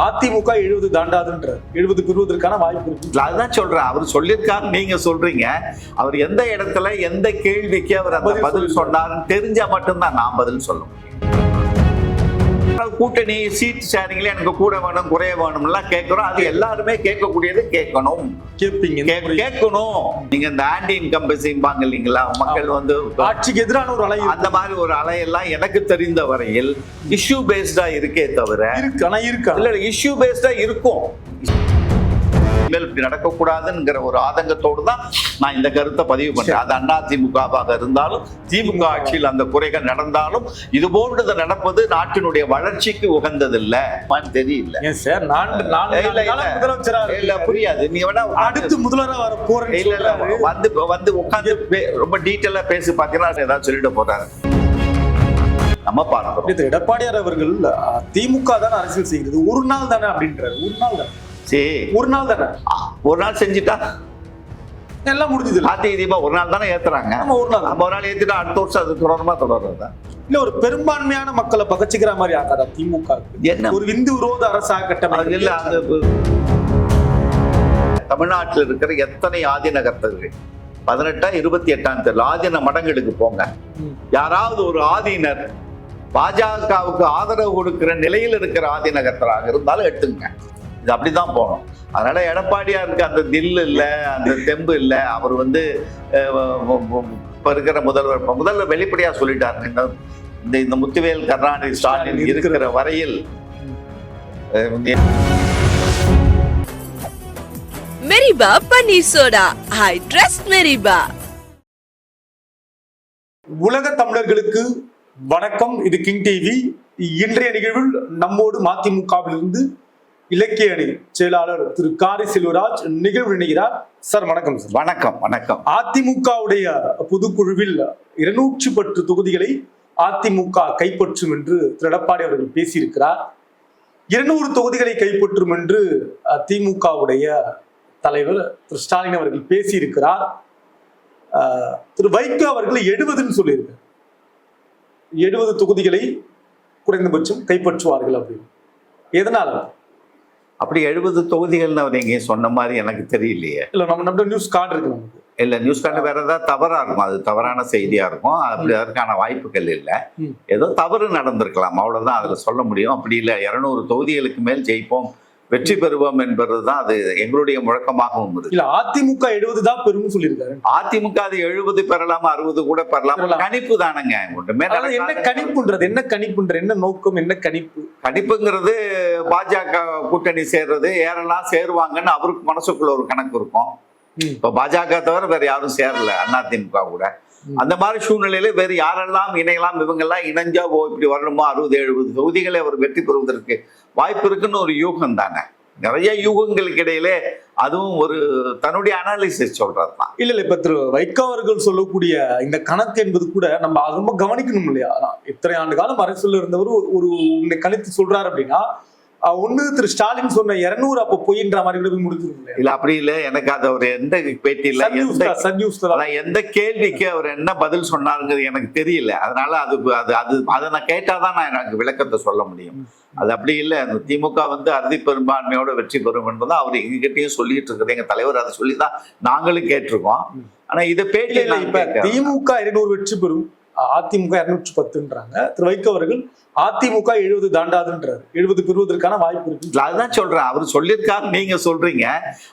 அதிமுக 70 தாண்டாதுன்றார். 70 பெறுவதற்கான வாய்ப்பு இருக்கு. அதுதான் சொல்றேன். அவர் சொல்லியிருக்காரு, நீங்க சொல்றீங்க. அவர் எந்த இடத்துல எந்த கேள்விக்கு அவர் அந்த பதில் சொன்னாருன்னு தெரிஞ்சா மட்டும்தான் நான் பதில் சொல்ல முடியும். கூட்டணி சீட் ஷேரிங்ல எனக்கு கூட வேணும் குறைய வேணும்லாம் கேட்கிறோம். அது எல்லாருமே கேட்கக்கூடியது. கேட்கணும், கேட்கணும். நீங்க இந்த ஆன்டி இன்கம்பன்சிம்பாங்க இல்லைங்களா, மக்கள் வந்து ஆட்சிக்கு எதிரான ஒரு அலை, அந்த மாதிரி ஒரு அலையெல்லாம் எனக்கு தெரிந்த வரையில் இஷ்யூ பேஸ்டா இருக்கே தவிர இல்ல இஷ்யூ பேஸ்டா இருக்கும். இப்படி நடக்கக்கூடாதுங்கிற ஒரு ஆதங்கத்தோடு தான் நான் இந்த கருத்தை பதிவு பண்றேன். அது அதிமுகவாக இருந்தாலும் திமுக ஆட்சியில் அந்த குறைகள் நடந்தாலும் இது போன்றது நடப்பது நாட்டினுடைய வளர்ச்சிக்கு உகந்ததில்லை. தெரியல புரியாது. நீ வேணா அடுத்து முதல்வராக வர போறேன் வந்து உட்காந்து ரொம்ப டீட்டெயிலா பேசி பாத்தீங்கன்னா ஏதாவது சொல்லிட்டு போறாரு. நம்ம பார்க்கிறோம். எடப்பாடியார் அவர்கள் திமுக தானே அரசியல் செய்கிறது, ஒரு நாள் தானே அப்படின்றாரு. ஒரு நாள் தானே, ஒரு நாள் தானே, ஒரு நாள் செஞ்சுட்டா எல்லாம் முடிஞ்சது. அதிமுக ஒரு நாள் தானே ஏத்துறாங்க. ஒரு நாள் ஏத்துட்டா அடுத்த வருஷம் அது தொடர்றதா இல்ல ஒரு பெரும்பான்மையான மக்களை பகச்சிக்கிற மாதிரி ஆகாதா திமுக? என்ன ஒரு இந்து விரோத அரசாக கட்டமைப்பு இல்ல. அந்த தமிழ்நாட்டில் இருக்கிற எத்தனை ஆதீனகர்த்தர்கள் 18 28 தேர்தல் ஆதீன மடங்களுக்கு போங்க. யாராவது ஒரு ஆதீனர் பாஜகவுக்கு ஆதரவு கொடுக்கிற நிலையில் இருக்கிற ஆதீனகர்த்தராக இருந்தாலும் எட்டுங்க. இது அப்படிதான் போகணும். அதனால எடப்பாடியாருக்கு அந்த தில் இல்லை, அந்த தெம்பு இல்லை. அவர் வந்து இப்ப இருக்கிற முதல்வர் வெளிப்படையா சொல்லிட்டாரு, இந்த முத்துவேல் கருணாநிதி ஸ்டாலின் இருக்கிற வரையில் மெரிபா பன்னீர் சோடா. I trust மெரிபா. உலக தமிழர்களுக்கு வணக்கம். இது கிங் டிவி. இன்றைய நிகழ்வில் நம்மோடு மதிமுகவிலிருந்து இலக்கிய அணி செயலாளர் திரு காரி செல்வராஜ் நிகழ்வு இணைகிறார். சார் வணக்கம். சார் வணக்கம். வணக்கம். அதிமுகவுடைய பொதுக்குழுவில் 210 தொகுதிகளை அதிமுக கைப்பற்றும் என்று திரு எடப்பாடி அவர்கள் பேசியிருக்கிறார். 200 தொகுதிகளை கைப்பற்றும் என்று திமுகவுடைய தலைவர் திரு ஸ்டாலின் அவர்கள் பேசியிருக்கிறார். திரு வைகோ அவர்கள் 70ன்னு சொல்லியிருக்கார். 70 தொகுதிகளை குறைந்தபட்சம் கைப்பற்றுவார்கள் அப்படின்னு. எதனால அப்படி 70 தொகுதிகள் நீங்க சொன்ன மாதிரி எனக்கு தெரியலையே. இல்ல நம்ம நியூஸ் கார்டு இருக்கு நமக்கு. இல்ல நியூஸ் கார்டு வேற ஏதாவது தவறா இருக்கும், அது தவறான செய்தியா இருக்கும். அப்படி அதற்கான வாய்ப்புகள் இல்லை. ஏதோ தவறு நடந்திருக்கலாம், அவ்வளவுதான் அதுல சொல்ல முடியும். அப்படி இல்லை 200 தொகுதிகளுக்கு மேல் ஜெயிப்போம், வெற்றி பெறுவோம் என்பதுதான் அது எங்களுடைய முழக்கமாகவும் இருக்கு. இல்ல அதிமுக 70 தான் பெரும் சொல்லியிருக்காரு. அதிமுக அது 70 பெறலாம், 60 கூட பெறலாம். கணிப்பு தானங்க. என்ன கணிப்புன்றது, என்ன கணிப்புன்ற என்ன நோக்கம், என்ன கணிப்பு? கணிப்புங்கிறது பாஜக கூட்டணி சேர்றது, யாரெல்லாம் சேருவாங்கன்னு அவருக்கு மனசுக்குள்ள ஒரு கணக்கு இருக்கும். இப்ப பாஜக தவிர வேற யாரும் சேரல அதிமுக கூட. அந்த மாதிரி சூழ்நிலையில வேறு யாரெல்லாம் இணையலாம், இவங்கெல்லாம் இணைஞ்சா இப்படி வரணுமோ 60-70 தொகுதிகளை அவர் வெற்றி பெறுவதற்கு வாய்ப்பு இருக்குன்னு ஒரு யூகம் தானே. நிறைய யூகங்களுக்கு இடையிலே அதுவும் ஒரு தன்னுடைய அனாலிசிஸ் சொல்றதுதான். இல்ல இப்ப திரு வைகோ அவர்கள் சொல்லக்கூடிய இந்த கணக்கு என்பது கூட நம்ம ரொம்ப கவனிக்கணும் இல்லையா? இத்தனை ஆண்டு காலம் அரசியல் இருந்தவர் ஒரு கணித்து சொல்றாரு அப்படின்னா ஒண்ணு திரு ஸ்டாலின் சொன்ன 200 அப்ப பொய்ன்ற மாதிரி கூட முடிஞ்சிருக்கும். இல்ல அப்படி இல்ல. எனக்கு அது அவர் எந்த பேட்டி இல்ல, எந்த கேள்விக்கு அவர் என்ன பதில் சொன்னாருங்கிறது எனக்கு தெரியல. அதனால அதை நான் கேட்டாதான் நான் எனக்கு விளக்கத்தை சொல்ல முடியும். அது அப்படி இல்லை. அந்த திமுக வந்து அறுதி பெரும்பான்மையோட வெற்றி பெறும் என்பதை அவர் எங்ககிட்டயும் சொல்லிட்டு இருக்குது. எங்க தலைவர் அதை சொல்லிதான் நாங்களும் கேட்டிருக்கோம். ஆனா இதை பேட்டி இப்ப திமுக 200 வெற்றி பெறும், அதிமுக 210ன்றாங்க. திரு வைகோ அவர்கள் அதிமுக 70 தாண்டாதுன்றாரு. 70 பெறுவதற்கான வாய்ப்பு இருக்கு. அதுதான் சொல்றேன். அவர் சொல்லியிருக்காரு, நீங்க சொல்றீங்க.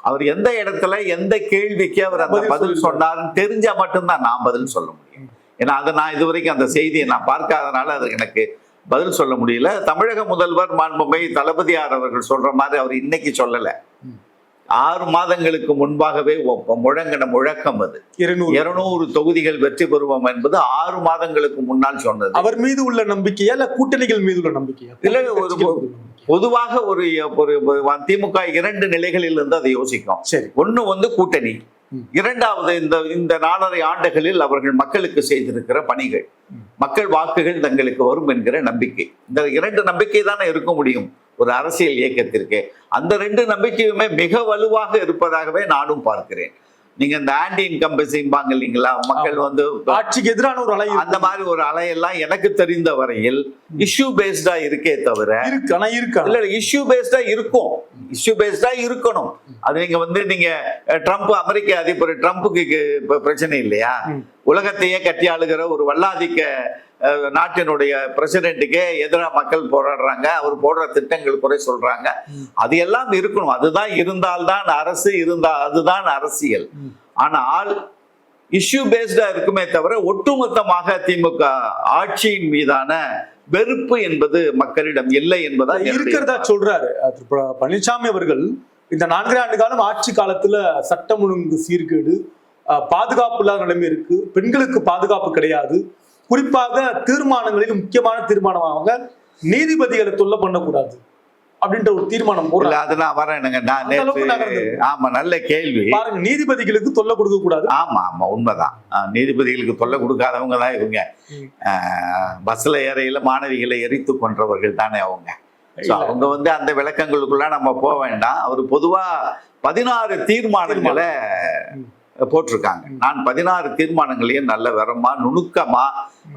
அவர் எந்த இடத்துல எந்த கேள்விக்கு அவர் அந்த பதில் சொன்னாருன்னு தெரிஞ்சா மட்டும்தான் நான் பதில் சொல்ல முடியும். ஏன்னா அதை நான் இதுவரைக்கும் அந்த செய்தியை நான் பார்க்காதனால அது எனக்கு பதில் சொல்ல முடியல. தமிழக முதல்வர் மாண்புமை தளபதியார் அவர்கள் சொல்ற மாதிரி அவர் இன்னைக்கு சொல்லல. 6 மாதங்களுக்கு முன்பாகவே முழங்கின முழக்கம் அது. 200 தொகுதிகள் வெற்றி பெறுவோம் என்பது 6 மாதங்களுக்கு முன்னால் சொன்னது. அவர் மீது உள்ள நம்பிக்கையா இல்ல கூட்டணிகள் மீது உள்ள நம்பிக்கையா? இல்ல, பொதுவாக ஒரு திமுக 2 நிலைகளில் இருந்து அதை யோசிக்கும். ஒண்ணு வந்து கூட்டணி, இரண்டாவது இந்த 4.5 ஆண்டுகளில் அவர்கள் மக்களுக்கு செய்திருக்கிற பணிகள், மக்கள் வாக்குகள் தங்களுக்கு வரும் என்கிற நம்பிக்கை. இந்த 2 நம்பிக்கை தானே இருக்க முடியும் ஒரு அரசியல் இயக்கத்திற்கு. அந்த 2 நம்பிக்கையுமே மிக வலுவாக இருப்பதாகவே நானும் பார்க்கிறேன். நீங்க இந்த ஆன்டி இன்கம்பன்சிம்பாங்க இல்லைங்களா, மக்கள் வந்து ஆட்சிக்கு எதிரான ஒரு அலை அந்த மாதிரி ஒரு அலையெல்லாம் எனக்கு தெரிந்த வரையில் இஷ்யூ பேஸ்டா இருக்கே தவிர இருக்கு. ஆனா இருக்கு இல்ல இஷ்யூ பேஸ்டா இருக்கும், இஷ்யூ பேஸ்டா இருக்கணும். அது நீங்க வந்து நீங்க ட்ரம்ப், அமெரிக்க அதிபர் ட்ரம்ப்புக்கு பிரச்சனை இல்லையா? உலகத்தையே கட்டி ஆளுகிற ஒரு வல்லாதிக்க நாட்டினுடைய பிரசிடென்ட்டுக்கே எதிராக மக்கள் போராடுறாங்க, அவர் போடுற திட்டங்கள் குறை சொல்றாங்க. அது எல்லாம் இருக்கணும். அதுதான் இருந்தால்தான் அரசு, அதுதான் அரசியல். ஆனால் இஷ்யூ பேஸ்டா இருக்குமே தவிர ஒட்டுமொத்தமாக திமுக ஆட்சியின் மீதான வெறுப்பு என்பது மக்களிடம் இல்லை என்பதா இருக்கிறதா சொல்றாரு பழனிசாமி அவர்கள். இந்த 4 ஆண்டு காலம் ஆட்சி காலத்துல சட்டம் ஒழுங்கு சீர்கேடு, பாதுகாப்பு இல்லாத நிலைமை இருக்கு, பெண்களுக்கு பாதுகாப்பு கிடையாது, குறிப்பாக தீர்மானங்களில் முக்கியமான தீர்மானமாக நீதிபதிகளை தொல்லை பண்ணக்கூடாது அப்படின்ற ஒரு தீர்மானம் போடல. அது நான் வரேனுங்க. ஆமா, நல்ல கேள்வி. பாருங்க, நீதிபதிகளுக்கு தொல்லை கொடுக்க கூடாது. ஆமா ஆமா, உண்மைதான். நீதிபதிகளுக்கு தொல்லை கொடுக்காதவங்க தான் இவங்க. பஸ்ல ஏறையில மாணவிகளை எரித்து கொன்றவர்கள் தானே அவங்க. அவங்க வந்து அந்த விளக்கங்களுக்குள்ள நம்ம போக வேண்டாம். அவர் பொதுவா 16 தீர்மானங்களை போட்டிருக்காங்க. நான் 16 தீர்மானங்களையும் நல்ல விவரமா நுணுக்கமா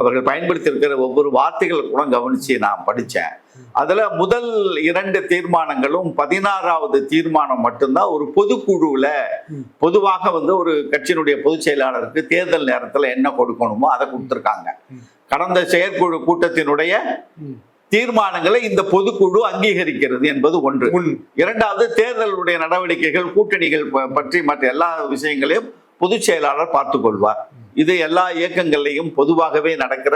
அவர்கள் பயன்படுத்தி இருக்கிற ஒவ்வொரு வார்த்தைகளை கூட கவனிச்சு நான் படித்தேன். அதுல முதல் 2 தீர்மானங்களும் 16வது தீர்மானம் மட்டும்தான் ஒரு பொதுக்குழுவுல பொதுவாக வந்து ஒரு கட்சியினுடைய பொதுச் செயலாளருக்கு தேர்தல் நேரத்துல என்ன கொடுக்கணுமோ அதை கொடுத்துருக்காங்க. கடந்த செயற்குழு கூட்டத்தினுடைய தீர்மானங்களை இந்த பொதுக்குழு அங்கீகரிக்கிறது என்பது ஒன்று. இரண்டாவது, தேர்தலுடைய நடவடிக்கைகள், கூட்டணிகள் பற்றி மற்ற எல்லா விஷயங்களையும் பொதுச் செயலாளர் பார்த்துக் கொள்வார். இது எல்லா இயக்கங்கள்லையும் பொதுவாகவே நடக்கிற,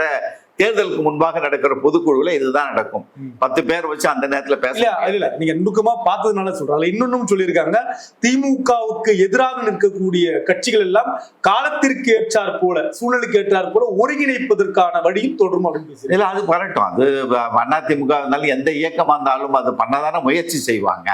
தேர்தலுக்கு முன்பாக நடக்கிற பொதுக்குழுல இதுதான் நடக்கும். 10 பேர் வச்சு அந்த நேரத்துல பேச இல்ல. நீங்க நுணுக்கமா பார்த்ததுனால சொல்றாங்க. இன்னொன்னும் சொல்லியிருக்காங்க, திமுகவுக்கு எதிராக நிற்கக்கூடிய கட்சிகள் எல்லாம் காலத்திற்கு ஏற்றார் போல, சூழலுக்கு ஏற்றார் போல ஒருங்கிணைப்பதற்கான வழியும் தொடரும் அப்படின்னு. இல்ல, அது வரட்டும். அது அதிமுக இருந்தாலும் எந்த இயக்கமா இருந்தாலும் அது பண்ணதான முயற்சி செய்வாங்க.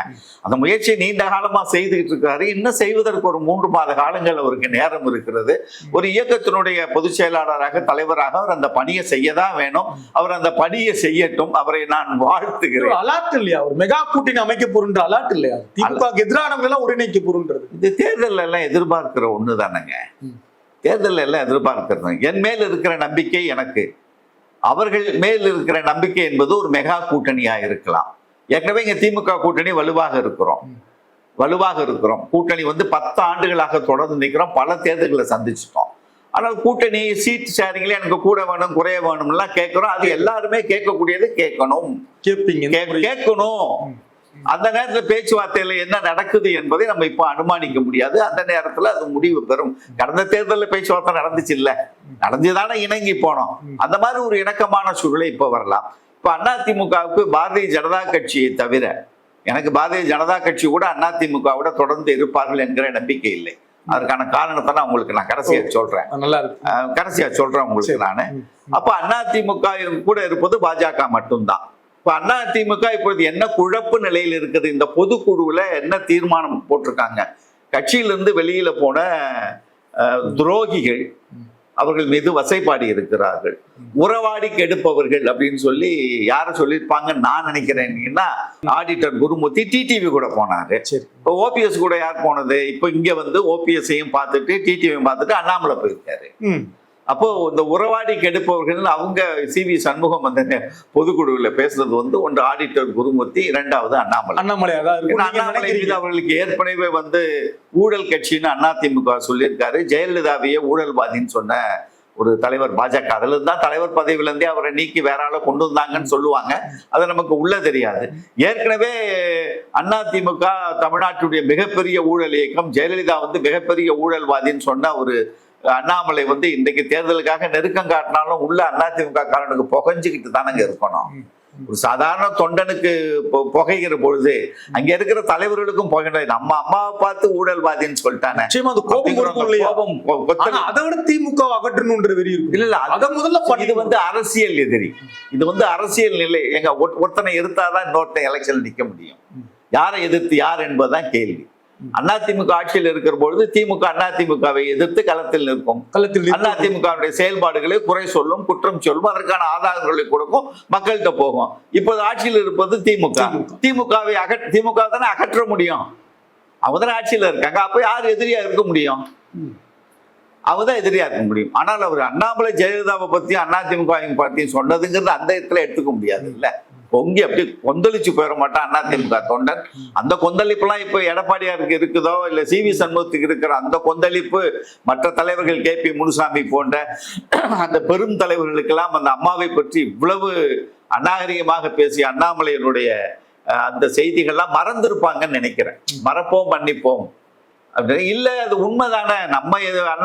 அந்த முயற்சியை நீண்ட காலமா செய்துகிட்டு இருக்காரு. இன்னும் செய்வதற்கு ஒரு 3 மாத காலங்கள் அவருக்கு நேரம் இருக்கிறது. ஒரு இயக்கத்தினுடைய பொதுச் செயலாளராக, தலைவராக அவர் அந்த பணியை செய்ய தான் வேணும். அவர் அந்த பணியை செய்யட்டும். அவரை நான் வாழ்த்துகிறேன். அலாட் இல்லையா, ஒரு மெகா கூட்டணி அமைக்க போறன்ற அலாட் இல்லையா? திமுக எதிரானவங்க எல்லாம் ஒருங்கிணைக்க போறன்றது இந்த தேர்தல் எல்லாம் எதிர்பார்க்கிற ஒண்ணு தானங்க. தேர்தல் எல்லாம் எதிர்பார்க்கிறது. என் மேல் இருக்கிற நம்பிக்கை எனக்கு, அவர்கள் மேல் இருக்கிற நம்பிக்கை என்பது ஒரு மெகா கூட்டணியா இருக்கலாம். ஏற்கனவே இங்க திமுக கூட்டணி வலுவாக இருக்கிறோம். கூட்டணி வந்து 10 ஆண்டுகளாக தொடர்ந்து நிற்கிறோம். பல தேர்தல்களை சந்திச்சிட்டோம். ஆனால் கூட்டணி சீட் ஷேரிங்ல எனக்கு கூட வேணும், குறைய வேணும்லாம் கேட்கிறோம். அது எல்லாருமே கேட்கக்கூடியது. கேட்கணும். அந்த நேரத்துல பேச்சுவார்த்தையில என்ன நடக்குது என்பதை நம்ம இப்ப அனுமானிக்க முடியாது. அந்த நேரத்துல அது முடிவு பெறும். கடந்த தேர்தலில் பேச்சுவார்த்தை நடந்துச்சு இல்ல, நடந்துதானே இணங்கி போனோம். அந்த மாதிரி ஒரு இணக்கமான சூழலை இப்ப வரலாம். இப்ப அதிமுகவுக்கு பாரதிய ஜனதா கட்சியை தவிர எனக்கு பாரதிய ஜனதா கட்சி கூட அதிமுகவோட தொடர்ந்து இருப்பார்கள் என்கிற நம்பிக்கை இல்லை. அதற்கான காரணத்தை நான் உங்களுக்கு கடைசியா சொல்றேன். உங்களுக்கு நானு. அப்ப அதிமுக கூட இருப்பது பாஜக மட்டும்தான். இப்ப அதிமுக இப்பொழுது என்ன குழப்பு நிலையில் இருக்குது? இந்த பொதுக்குழுவுல என்ன தீர்மானம் போட்டிருக்காங்க? கட்சியிலிருந்து வெளியில போன துரோகிகள், அவர்கள் மீது வசைப்பாடி இருக்கிறார்கள். உறவாடி கெடுப்பவர்கள் அப்படின்னு சொல்லி யார சொல்லியிருப்பாங்கன்னு நான் நினைக்கிறேன். ஆடிட்டர் குருமூர்த்தி டிடிவி கூட போனாரு. இப்போ ஓபிஎஸ் கூட யார் போனது? இப்போ இங்க வந்து ஓபிஎஸ்ஸையும் பார்த்துட்டு டிடிவியும் பார்த்துட்டு அண்ணாமலை போயிருக்காரு. அப்போ இந்த உறவாடி கெடுப்பவர்கள் அவங்க சிவி சண்முகம் அந்த பொதுக்குழுவில் பேசுறது வந்து ஒன்று ஆடிட்டர் குருமூர்த்தி, இரண்டாவது அண்ணாமலை மீது அவர்களுக்கு ஏற்கனவே வந்து ஊழல் கட்சின்னு அதிமுக சொல்லியிருக்காரு. ஜெயலலிதாவையே ஊழல்வாதின்னு சொன்ன ஒரு தலைவர் பாஜக, அதுல இருந்தா தலைவர் பதவியில இருந்தே அவரை நீக்கி வேற ஆள கொண்டு வந்தாங்கன்னு சொல்லுவாங்க. அது நமக்கு உள்ள தெரியாது. ஏற்கனவே அதிமுக தமிழ்நாட்டுடைய மிகப்பெரிய ஊழல் இயக்கம், ஜெயலலிதா வந்து மிகப்பெரிய ஊழல்வாதின்னு சொன்ன ஒரு அண்ணாமலை வந்து இன்றைக்கு தேர்தலுக்காக நெருக்கம் காட்டினாலும் உள்ள அதிமுக காரனுக்கு புகைஞ்சுக்கிட்டு தானங்க இருக்கணும். ஒரு சாதாரண தொண்டனுக்கு புகைகிற பொழுது அங்க இருக்கிற தலைவர்களுக்கும் புகையில நம்ம அம்மாவை பார்த்து ஊழல்வாதின்னு சொல்லிட்டாங்க. திமுக அகற்றணும்ன்ற வெறி இருக்கு. இல்ல அத முதல்ல இது வந்து அரசியல் எதிரி. இது வந்து அரசியல் நிலை. எங்க ஒருத்தனை எதிர்த்தாதான் இன்னொருத்தன் எலெக்ஷன் நிக்க முடியும். யாரை எதிர்த்து யார் என்பதுதான் கேள்வி. அதிமுக ஆட்சியில் இருக்கிற பொழுது திமுக அதிமுகவை எதிர்த்து களத்தில் நிற்கும். அதிமுக செயல்பாடுகளை குறை சொல்லும், குற்றம் சொல்லும், அதற்கான ஆதாரங்களை கொடுக்கும், மக்கள்கிட்ட போகும். இப்போது ஆட்சியில் இருப்பது திமுக. திமுக தானே அகற்ற முடியும். அவங்க தான் ஆட்சியில இருக்காங்க. அப்ப யார் எதிரியா இருக்க முடியும்? அவங்க தான் எதிரியா இருக்க முடியும். ஆனால் அவர் அண்ணாமலை ஜெயலலிதாவை பத்தியும் அதிமுக பத்தியும் சொன்னதுங்கிறது அந்த இடத்துல எடுத்துக்க முடியாது இல்ல. பொங்கி அப்படி கொந்தளிச்சு போயிட மாட்டான் அதிமுக தொண்டன். அந்த கொந்தளிப்புலாம் இப்ப எடப்பாடியாருக்கு இருக்குதோ இல்ல CV சண்முகத்துக்கு இருக்கிற அந்த கொந்தளிப்பு மற்ற தலைவர்கள் KP முனுசாமி போன்ற அந்த பெரும் தலைவர்களுக்கெல்லாம் அந்த அம்மாவை பற்றி இவ்வளவு அநாகரிகமாக பேசிய அண்ணாமலையினுடைய அந்த செய்திகள்லாம் மறந்திருப்பாங்கன்னு நினைக்கிறேன். மறப்போம் மன்னிப்போம் அப்படின்னு இல்ல, அது உண்மைதானே. நம்ம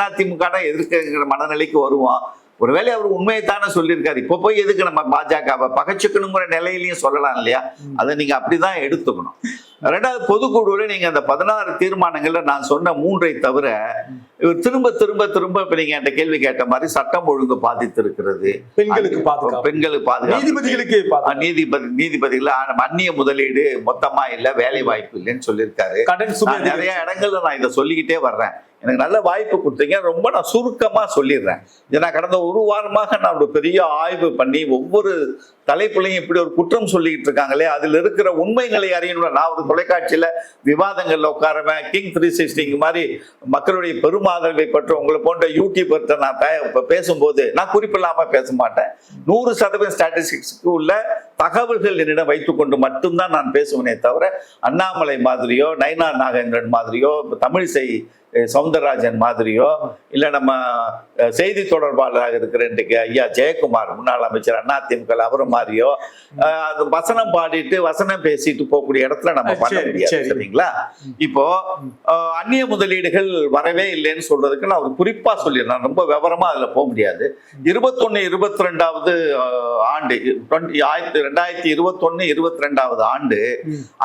அதிமுக எதிர்க்கிற மனநிலைக்கு வருவோம். ஒருவேளை அவர் உண்மையைத்தானே சொல்லியிருக்காரு. இப்ப போய் எதுக்கு நம்ம பாஜகவை பகைச்சுக்கணுங்கிற நிலையிலையும் சொல்லலாம் இல்லையா? அதை நீங்க அப்படிதான் எடுத்துக்கணும். ரெண்டாவது, பொதுக்குழுல நீங்க அந்த 16 தீர்மானங்கள்ல நான் சொன்ன 3ஐ தவிர இவர் திரும்ப திரும்ப திரும்ப இப்ப நீங்க என்கிட்ட கேள்வி கேட்ட மாதிரி சட்டம் ஒழுங்கு பாதித்திருக்கிறது, பெண்களுக்கு பாதுகாப்பு, நீதிபதிகளுக்கு நீதிபதிகள் அந்நிய முதலீடு மொத்தமா இல்ல, வேலை வாய்ப்பு இல்லைன்னு சொல்லியிருக்காரு. நிறைய இடங்கள்ல நான் இதை சொல்லிக்கிட்டே வர்றேன். எனக்கு நல்ல வாய்ப்பு கொடுத்தீங்க. ரொம்ப நான் சுருக்கமா சொல்லிடுறேன். ஏன்னா கடந்த ஒரு வாரமாக நான் ஒரு பெரிய ஆய்வு பண்ணி ஒவ்வொரு தலைப்புலையும் இப்படி ஒரு குற்றம் சொல்லிக்கிட்டு இருக்காங்களே, அதுல இருக்கிற உண்மைகளை அறியணும். நான் ஒரு தொலைக்காட்சியில விவாதங்கள்ல உட்காருவேன். கிங் 360 மாதிரி மக்களுடைய பெருமாதரவை பற்றி உங்களை போன்ற யூடியூபர்கிட்ட நான் பேசும்போது நான் குறிப்பில்லாம பேச மாட்டேன். 100% ஸ்டாட்டிஸ்டிக்ஸ்க்கு உள்ள தகவல்கள் என்னிடம் வைத்துக்கொண்டு மட்டும்தான் நான் பேசுவேனே தவிர அண்ணாமலை மாதிரியோ நயினார் நாகேந்திரன் மாதிரியோ தமிழிசை சவுந்தரராஜன் மாதிரியோ இல்ல நம்ம செய்தி தொடர்பாளராக இருக்கிற இன்றைக்கு ஐயா ஜெயக்குமார் முன்னாள் அமைச்சர் அதிமுக அவர் மாதிரியோ அது வசனம் பாடிட்டு வசனம் பேசிட்டு போகக்கூடிய இடத்துல நம்ம பண்ண முடியாது. சரிங்களா? இப்போ அந்நிய முதலீடுகள் வரவே இல்லைன்னு சொல்றதுக்கு நான் ஒரு குறிப்பா சொல்லிடுறேன். ரொம்ப விவரமா அதுல போக முடியாது. 21-22 ஆண்டு 2021-22 ஆண்டு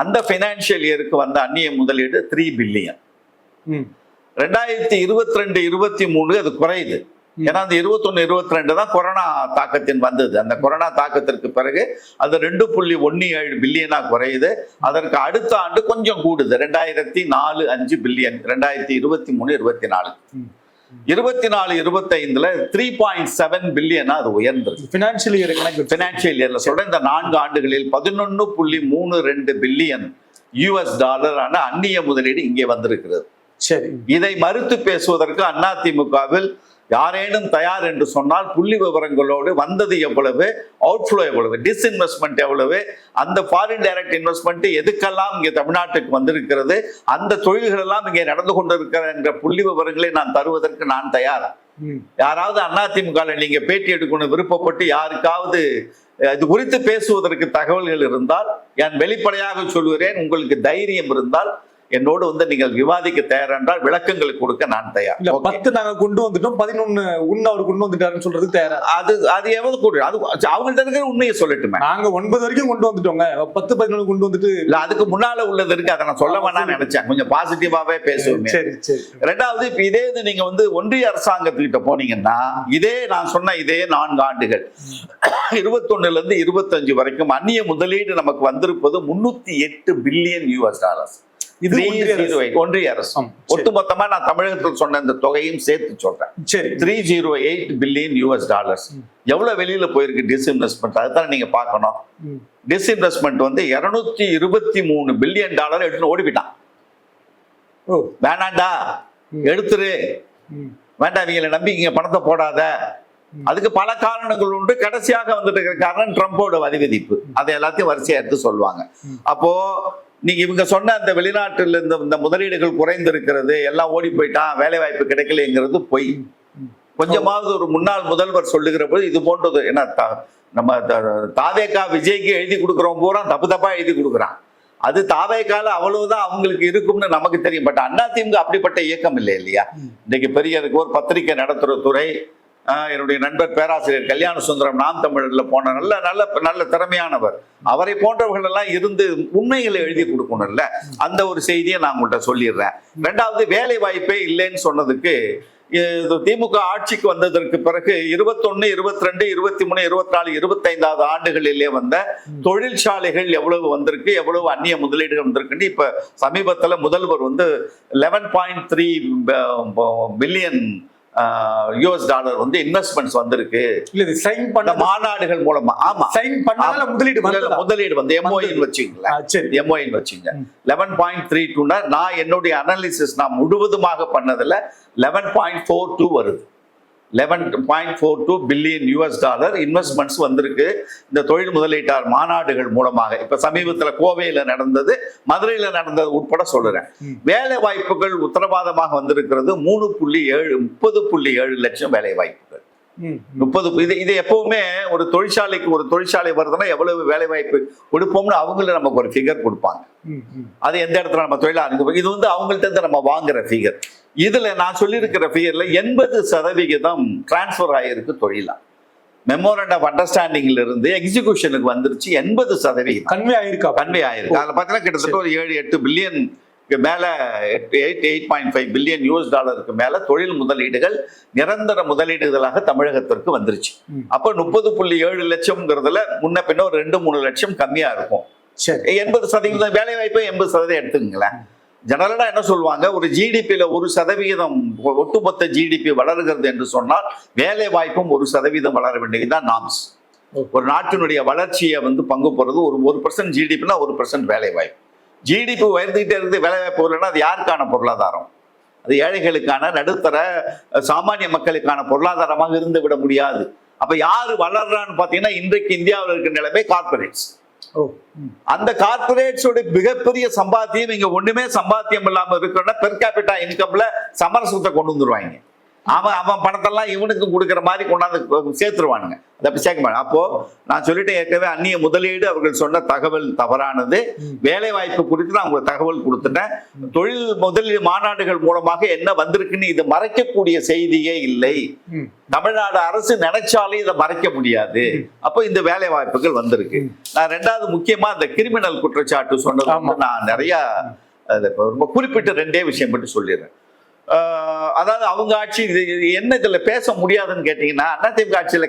அந்த பைனான்சியல் இயருக்கு வந்த அந்நிய முதலீடு 3 பில்லியன். 2022-23 அது குறையுது. ஏன்னா அந்த 21-22 தான் கொரோனா தாக்கத்தின் வந்தது. அந்த கொரோனா தாக்கத்திற்கு பிறகு அது 2.17 பில்லியனா குறையுது. அதற்கு அடுத்த ஆண்டு கொஞ்சம் கூடுது, 2004-5 பில்லியன். 2023-24 24-25 3.7 பில்லியனா அது உயர்ந்தது. பினான்சியல் இயர்ல சொல்ற இந்த 4 ஆண்டுகளில் 11.32 பில்லியன் US ஆன அந்நிய முதலீடு இங்கே வந்திருக்கிறது. சரி, இதை மறுத்து பேசுவதற்கு அதிமுகவில் யாரேனும் தயார் என்று சொன்னால் புள்ளி விவரங்களோடு வந்தது எவ்வளவு, அவுட்ஃப்ளோ எவ்வளவு, டிஸ்இன்வெஸ்ட்மெண்ட் எவ்வளவு, அந்த ஃபாரின் டைரக்ட் இன்வெஸ்ட்மெண்ட் எதுக்கெல்லாம் இங்கே தமிழ்நாட்டுக்கு வந்திருக்கிறது, அந்த தொழில்கள் எல்லாம் இங்கே நடந்து கொண்டிருக்கிற என்ற புள்ளி விவரங்களை நான் தருவதற்கு நான் தயார். யாராவது அதிமுக நீங்க பேட்டி எடுக்கணும் விருப்பப்பட்டு யாருக்காவது இது குறித்து பேசுவதற்கு தகவல்கள் இருந்தால் நான் வெளிப்படையாக சொல்கிறேன், உங்களுக்கு தைரியம் இருந்தால் என்னோடு வந்து நீங்கள் விவாதிக்க தயார் என்றால் விளக்கங்களை கொடுக்க நான் தயார். 10 நாங்க கொண்டு வந்துட்டோம், 11 அவர் கொண்டு வந்துட்டாருன்னு சொல்றதுக்கு தயாரா? அது எவ்வளவு கூட அது அவங்கள்ட்ட இருக்கிற உண்மையை சொல்லட்டுமே. நாங்க 9 வரைக்கும் கொண்டு வந்துட்டோங்க, 10-11 கொண்டு வந்துட்டு இல்ல அதுக்கு முன்னால உள்ளது இருக்கு, அதை நான் சொல்ல வேணாம்னு நினைச்சேன். கொஞ்சம் பாசிட்டிவாவே பேசுவேன். சரி சரி. ரெண்டாவது, இப்ப இதே இது நீங்க வந்து ஒன்றிய அரசாங்கத்துக்கிட்ட போனீங்கன்னா இதே நான் சொன்ன இதே 4 ஆண்டுகள் 21-25 வரைக்கும் அந்நிய முதலீடு நமக்கு வந்திருப்பது 308 பில்லியன் US. இது ஒன்றிய அரசு. ஒட்டுமொத்தமா நான் தமிழகத்தில் சொன்ன இந்த தொகையும் சேர்த்து சொல்றேன். 308 பில்லியன் US. எவ்வளவு வெளியில போயிருக்கு டிஸ்இன்வெஸ்ட்மெண்ட், அதுதான் நீங்க பார்க்கணும். டிஸ்இன்வெஸ்ட்மெண்ட் வந்து 223 பில்லியன் டாலர் எடுத்து ஓடிவிட்டான். வேணாண்டா, எடுத்துரு, வேண்டாம், இவங்களை நம்பி இங்க பணத்தை போடாத. அதுக்கு பல காரணங்கள் உண்டு. கடைசியாக வந்துட்டு இருக்கிற காரணம் ட்ரம்போட வரி விதிப்பு. அதை எல்லாத்தையும் வரிசையா எடுத்து சொல்லுவாங்க. அப்போ நீங்க இவங்க சொன்ன அந்த வெளிநாட்டில் இந்த முதலீடுகள் குறைந்திருக்கிறது, எல்லாம் ஓடி போயிட்டான், வேலை வாய்ப்பு கிடைக்கலைங்கிறது பொய். கொஞ்சமாவது ஒரு முன்னாள் முதல்வர் சொல்லுகிற போது இது போன்றது என்ன, நம்ம தாவேகா விஜய்க்கு எழுதி கொடுக்குறோம் பூரா தப்பா எழுதி கொடுக்குறான். அது தாவேகால அவ்வளவுதான் அவங்களுக்கு இருக்கும்னு நமக்கு தெரியும். பட் அதிமுக அப்படிப்பட்ட இயக்கம் இல்லை இல்லையா? இன்னைக்கு பெரிய ஒரு பத்திரிகை நடத்துற துறை, என்னுடைய நண்பர் பேராசிரியர் கல்யாண சுந்தரம் நாம் தமிழர்ல போன நல்ல நல்ல நல்ல திறமையானவர், அவரை போன்றவர்கள் எல்லாம் இருந்து உண்மைகளை எழுதி கொடுக்கணும்ல. அந்த ஒரு செய்தியை நான் உங்கள்கிட்ட சொல்லிடுறேன். ரெண்டாவது, வேலை வாய்ப்பே இல்லைன்னு சொன்னதுக்கு திமுக ஆட்சிக்கு வந்ததற்கு பிறகு 21, 22, 23, 24, 25 ஆண்டுகளிலே வந்த தொழிற்சாலைகள் எவ்வளவு வந்திருக்கு, எவ்வளவு அந்நிய முதலீடுகள் வந்திருக்குன்னு இப்ப சமீபத்துல முதல்வர் வந்து 11.3 பில்லியன் யூஎஸ் டாலர் வந்து இன்வெஸ்ட்மெண்ட்ஸ் வந்திருக்கு இல்ல இது சைன் இந்த பண்ண மாநாடுகள் மூலமா. ஆமா, சைன் பண்ணால முதலீடு வந்ததா? முதலீடு வந்து எம்ஓஇன்னு வச்சுங்களேன். சரி. எம்ஓஇன்னு வச்சுங்க. 11.32னா நான் என்னுடைய அனாலிசிஸ் நான் முழுவதுமாக பண்ணதுல 11.42 வருது. 11.42 பில்லியன் யூஎஸ் டாலர் இன்வெஸ்ட்மெண்ட்ஸ் வந்திருக்கு இந்த தொழில் முதலீட்டாளர் மாநாடுகள் மூலமாக. இப்ப சமீபத்துல கோவையில நடந்தது, மதுரையில நடந்தது உட்பட சொல்றேன். வேலை வாய்ப்புகள் உத்தரவாதமாக வந்திருக்கிறது 30.7 லட்சம் வேலை வாய்ப்புகள். 30 இது எப்பவுமே ஒரு தொழிற்சாலை வருதுன்னா எவ்வளவு வேலை வாய்ப்பு கொடுப்போம்னு அவங்கள நமக்கு ஒரு ஃபிகர் கொடுப்பாங்க. அது எந்த இடத்துல நம்ம தொழிலாளர், இது வந்து அவங்கள்ட்ட இருந்து நம்ம வாங்குற ஃபிகர். இதுல நான் சொல்லியிருக்கிற ஃபிகர்ல 80% டிரான்ஸ்பர் ஆகிருக்கு தொழிலா. மெமோரண்ட் ஆஃப் அண்டர்ஸ்டாண்டிங்ல இருந்து எக்ஸிகியூஷனுக்கு வந்துருச்சு 80% கன்வே ஆயிருக்கு. அதுல பாத்தீங்கன்னா கிட்டத்தட்ட ஒரு 7-8 பில்லியன் மேல 8.5 பில்லியன் யூஎஸ் டாலருக்கு மேல தொழில் முதலீடுகள் நிரந்தர முதலீடுகளாக தமிழகத்திற்கு வந்துருச்சு. அப்ப 30.7 லட்சம்ங்கிறதுல முன்ன பின்ன ஒரு 2-3 லட்சம் கம்மியா இருக்கும். 80% வேலை வாய்ப்பு 80% எடுத்துங்களேன். ஜெனரலா என்ன சொல்லுவாங்க, ஒரு ஜிடிபியில 1% ஒட்டுமொத்த ஜிடிபி வளர்கிறது என்று சொன்னால் வேலை வாய்ப்பும் 1% வளர வேண்டியதுதான் நாம்ஸ். ஒரு நாட்டினுடைய வளர்ச்சியை வந்து பங்கு போறது ஒரு 1% ஜிடிபினா 1% வேலை வாய்ப்பு. ஜிடிபி உயர்ந்துகிட்டே இருந்து வேலை வாய்ப்பு இல்லைன்னா அது யாருக்கான பொருளாதாரம்? அது ஏழைகளுக்கான, நடுத்தர சாமானிய மக்களுக்கான பொருளாதாரமாக இருந்து விட முடியாது. அப்ப யாரு வளர்றான்னு பாத்தீங்கன்னா இன்றைக்கு இந்தியாவில் இருக்கிற நிலைமை கார்பரேட்ஸ். அந்த கார்பரேட்ஸோட மிகப்பெரிய சம்பாத்தியம் இங்க ஒண்ணுமே சம்பாத்தியம் இல்லாம இருக்கணும்னா பெர் கேபிட்டா இன்கம்ல சமரசத்தை கொண்டு வந்துருவாங்க. அவன் பணத்தெல்லாம் இவனுக்கு கொடுக்குற மாதிரி கொண்டாந்து சேர்த்துருவானுங்க. அதை சேர்க்க மாட்டேன். அப்போ நான் சொல்லிட்டேன் ஏற்கனவே, அந்நிய முதலீடு அவர்கள் சொன்ன தகவல் தவறானது. வேலை வாய்ப்பு குறித்து நான் உங்களுக்கு தகவல் கொடுத்துட்டேன். தொழில் முதலீடு மாநாடுகள் மூலமாக என்ன வந்திருக்குன்னு இது மறைக்கக்கூடிய செய்தியே இல்லை. தமிழ்நாடு அரசு நினைச்சாலே இதை மறைக்க முடியாது. அப்போ இந்த வேலை வாய்ப்புகள் வந்திருக்கு. நான் ரெண்டாவது முக்கியமா இந்த கிரிமினல் குற்றச்சாட்டு சொன்னது நான் நிறைய ரொம்ப குறிப்பிட்ட 2 விஷயம் மட்டும் சொல்லிடுறேன். அதாவது அவங்க ஆட்சி என்ன இதுல பேச முடியாதுன்னு கேட்டீங்கன்னா, அதிமுக ஆட்சியில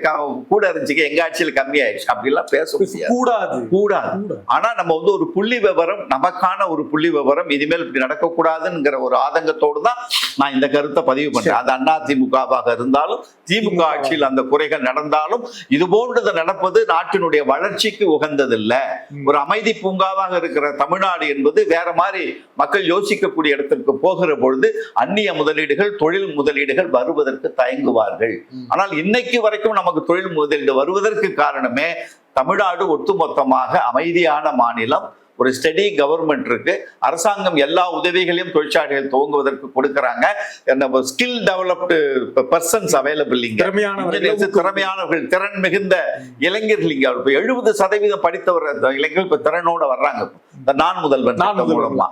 கூட இருந்துச்சு, எங்க ஆட்சியில கம்மி ஆயிடுச்சு அப்படிலாம் பேச கூடாது. ஆனா நம்ம வந்து ஒரு புள்ளி விவரம், நமக்கான ஒரு புள்ளி விவரம், இனிமேல் இப்படி நடக்கக்கூடாதுங்கிற ஒரு ஆதங்கத்தோடு தான் நான் இந்த கருத்தை பதிவு பண்றேன். அது அதிமுகவாக இருந்தாலும் திமுக ஆட்சியில் அந்த குறைகள் நடந்தாலும் இது போன்றது நடப்பது நாட்டினுடைய வளர்ச்சிக்கு உகந்ததில்லை. ஒரு அமைதி பூங்காவாக இருக்கிற தமிழ்நாடு என்பது வேற மாதிரி மக்கள் யோசிக்கக்கூடிய இடத்திற்கு போகிற பொழுது அந்நிய முதலீடுகள், தொழில் முதலீடுகள் வருவதற்கு தயங்குவார்கள். ஆனால் இன்னைக்கு வரைக்கும் நமக்கு தொழில் முதலீடு வருவதற்கு காரணமே தமிழ்நாடு ஒட்டுமொத்தமாக அமைதியான மாநிலம், ஒரு ஸ்டெடி கவர்மெண்ட் இருக்கு. அரசாங்கம் எல்லா உதவிகளையும் தொழிற்சாலைகள் துவங்குவதற்கு கொடுக்கறாங்க. ஸ்கில் டெவலப்டு பர்சன்ஸ் அவைலபிள், திறமையானவர்கள், திறன் மிகுந்த இளைஞர்கள் இங்க 70% படித்தவர் இளைஞர்கள் இப்ப திறனோட வர்றாங்க. நான் முதல்வன் மூலமா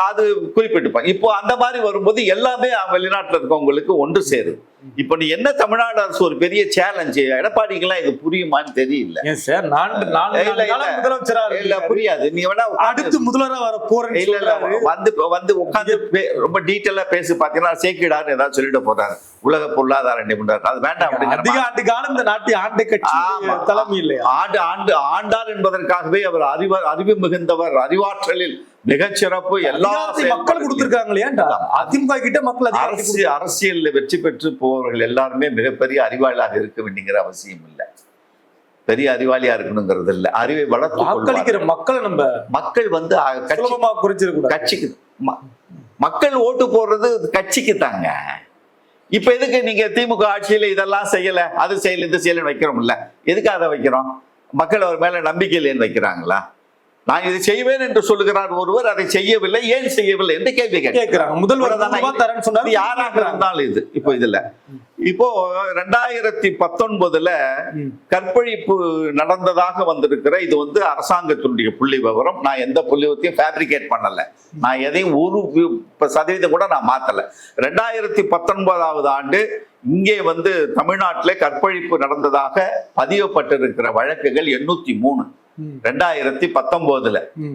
அது குறிப்பிட்டுப்பாங்க. இப்போ அந்த மாதிரி வரும்போது எல்லாமே வெளிநாட்டுல இருக்கவங்களுக்கு ஒன்று சேரும். இப்ப நீ என்ன தமிழ்நாடு அரசு ஒரு பெரிய சேலஞ்சு, எடப்பாடிக்கெல்லாம் இது புரியுமான்னு தெரியல. புரியாது. நீ வேணா அடுத்து முதல்வரா வர போறேன் வந்து உட்காந்து ரொம்ப டீட்டெயிலா பேசி பாத்தீங்கன்னா சேக்கிடாரு ஏதாவது சொல்லிட்டு போறாரு, உலக பொருளாதார நிபுணர். அது வேண்டாம். அதிக ஆண்டு காலம் இந்த நாட்டை ஆண்டு கட்சி தலைமை இல்லையா? ஆண்டார் என்பதற்காகவே அவர் அறிவு மிகுந்தவர், அறிவாற்றலில் மிகச்சிறப்பு. எல்லா மக்கள் கொடுத்திருக்காங்க இல்லையா? அதிமுக கிட்ட மக்கள் அரசியல் வெற்றி பெற்று போவர்கள் எல்லாருமே மிகப்பெரிய அறிவாளியாக இருக்க வேண்டிய அவசியம் இல்லை. பெரிய அறிவாளியா இருக்கணுங்கிறது இல்ல. அறிவை வளர்த்து மக்களை நம்ம மக்கள் வந்து கட்சிக்கு மக்கள் ஓட்டு போடுறது கட்சிக்கு தாங்க. இப்ப எதுக்கு நீங்க திமுக ஆட்சியில இதெல்லாம் செய்யல, அது செய்யல, இது செய்யலன்னு வைக்கிறோம்ல? எதுக்கு அதை வைக்கிறோம்? மக்கள் அவர் மேல நம்பிக்கை இல்லைன்னு வைக்கிறாங்களா? நான் இதை செய்வேன் என்று சொல்லுகிறார் ஒருவர், அதை செய்யவில்லை, ஏன் செய்யவில்லை என்று கேள்வி கேட்கிறாங்க. முதல்வர் யாராக இருந்தாலும் இது இப்போ இதுல இப்போ 2019 கற்பழிப்பு நடந்ததாக வந்திருக்கிற இது வந்து அரசாங்கத்தினுடைய புள்ளி விவரம். நான் எந்த புள்ளி விவரத்தையும் ஃபேப்ரிகேட் பண்ணல, நான் எதையும் 1% கூட நான் மாத்தல. 2019 ஆண்டு இங்கே வந்து தமிழ்நாட்டிலே கற்பழிப்பு நடந்ததாக பதியப்பட்டிருக்கிற வழக்குகள் 803. 2019